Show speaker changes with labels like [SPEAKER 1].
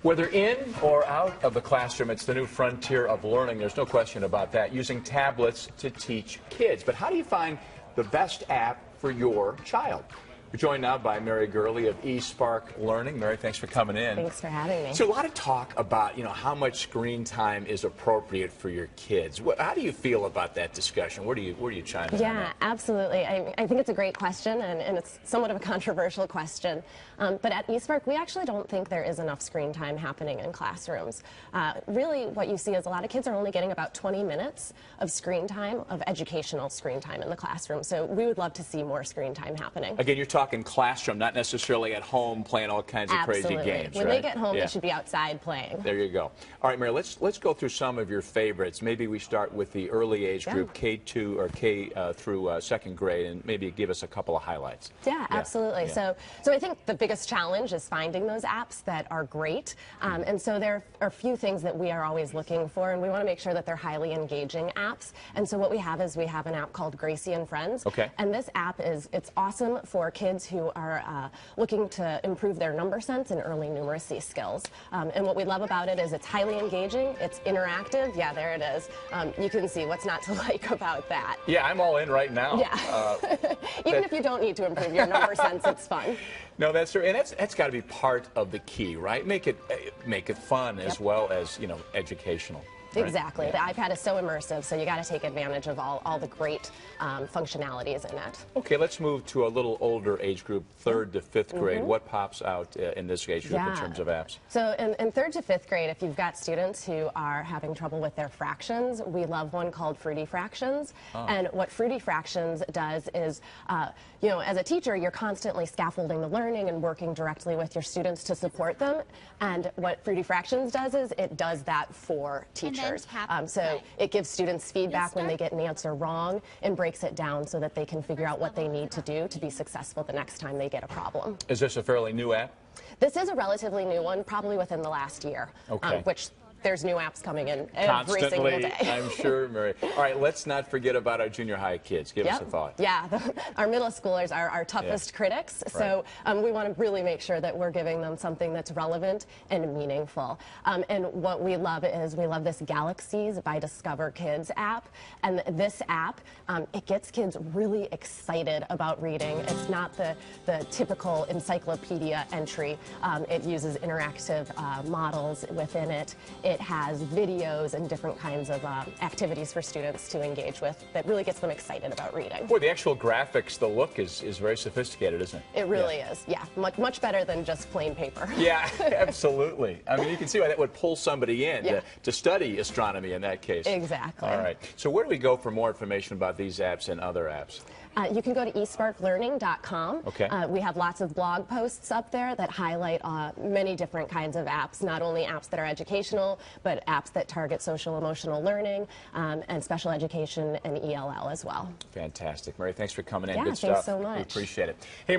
[SPEAKER 1] Whether in or out of the classroom, it's the new frontier of learning. There's no question about that, using tablets to teach kids. But how do you find the best app for your child? We're joined now by Mary Gurley of eSpark Learning. Mary, thanks for coming in.
[SPEAKER 2] Thanks for having me.
[SPEAKER 1] So a lot of talk about, how much screen time is appropriate for your kids. How do you feel about that discussion? Where do you chime in?
[SPEAKER 2] Yeah, absolutely. I think it's a great question, and it's somewhat of a controversial question. But at eSpark, we actually don't think there is enough screen time happening in classrooms. Really, what you see is a lot of kids are only getting about 20 minutes of screen time, of educational screen time in the classroom. So we would love to see more screen time happening.
[SPEAKER 1] Again, you're talking classroom, not necessarily at home playing all kinds of crazy games.
[SPEAKER 2] When they get home, they should be outside playing.
[SPEAKER 1] There you go. All right, Mary, let's go through some of your favorites. Maybe we start with the early age group, K2 or K through second grade, and maybe give us a couple of highlights.
[SPEAKER 2] Yeah, absolutely. Yeah. So I think the biggest challenge is finding those apps that are great. And so there are a few things that we are always looking for, and we want to make sure that they're highly engaging apps. And so what we have is we have an app called Gracie and Friends.
[SPEAKER 1] Okay.
[SPEAKER 2] And this app it's awesome for kids who are looking to improve their number sense and early numeracy skills. And what we love about it is it's highly engaging, it's interactive. Yeah, there it is. You can see what's not to like about that.
[SPEAKER 1] Yeah, I'm all in right now.
[SPEAKER 2] Yeah. Even if you don't need to improve your number sense, it's fun.
[SPEAKER 1] No, that's true, and that's got to be part of the key, right? Make it fun as well as educational. Right?
[SPEAKER 2] Exactly. Yeah. The iPad is so immersive, so you got to take advantage of all the great functionalities in it.
[SPEAKER 1] Okay, let's move to a little older age group, 3rd to 5th grade. What pops out in this age group in terms of apps?
[SPEAKER 2] So in 3rd to 5th grade, if you've got students who are having trouble with their fractions, we love one called Fruity Fractions. And what Fruity Fractions does is, as a teacher, you're constantly scaffolding the learning and working directly with your students to support them. And what Fruity Fractions does is it does that for teachers. So it gives students feedback when they get an answer wrong and breaks it down so that they can figure out what they need to do to be successful the next time they get a problem.
[SPEAKER 1] Is this a fairly new app?
[SPEAKER 2] This is a relatively new one, probably within the last year, which there's new apps coming in every single day.
[SPEAKER 1] I'm sure, Mary. All right, let's not forget about our junior high kids. Give us a thought.
[SPEAKER 2] Yeah, our middle schoolers are our toughest critics, so we want to really make sure that we're giving them something that's relevant and meaningful. And what we love is we love this Galaxies by Discover Kids app, and this app, it gets kids really excited about reading. It's not the typical encyclopedia entry. It uses interactive models within it. It has videos and different kinds of activities for students to engage with that really gets them excited about reading.
[SPEAKER 1] Boy, the actual graphics, the look is very sophisticated, isn't it?
[SPEAKER 2] It really is, yeah. Much better than just plain paper.
[SPEAKER 1] Yeah, absolutely. I mean, you can see why that would pull somebody in to study astronomy in that case.
[SPEAKER 2] Exactly.
[SPEAKER 1] All right. So where do we go for more information about these apps and other apps?
[SPEAKER 2] You can go to eSparkLearning.com.
[SPEAKER 1] Okay.
[SPEAKER 2] We have lots of blog posts up there that highlight many different kinds of apps, not only apps that are educational, but apps that target social emotional learning and special education and ELL as well.
[SPEAKER 1] Fantastic. Mary, thanks for coming in.
[SPEAKER 2] Yeah,
[SPEAKER 1] Good stuff.
[SPEAKER 2] thanks so much.
[SPEAKER 1] We appreciate it. Hey,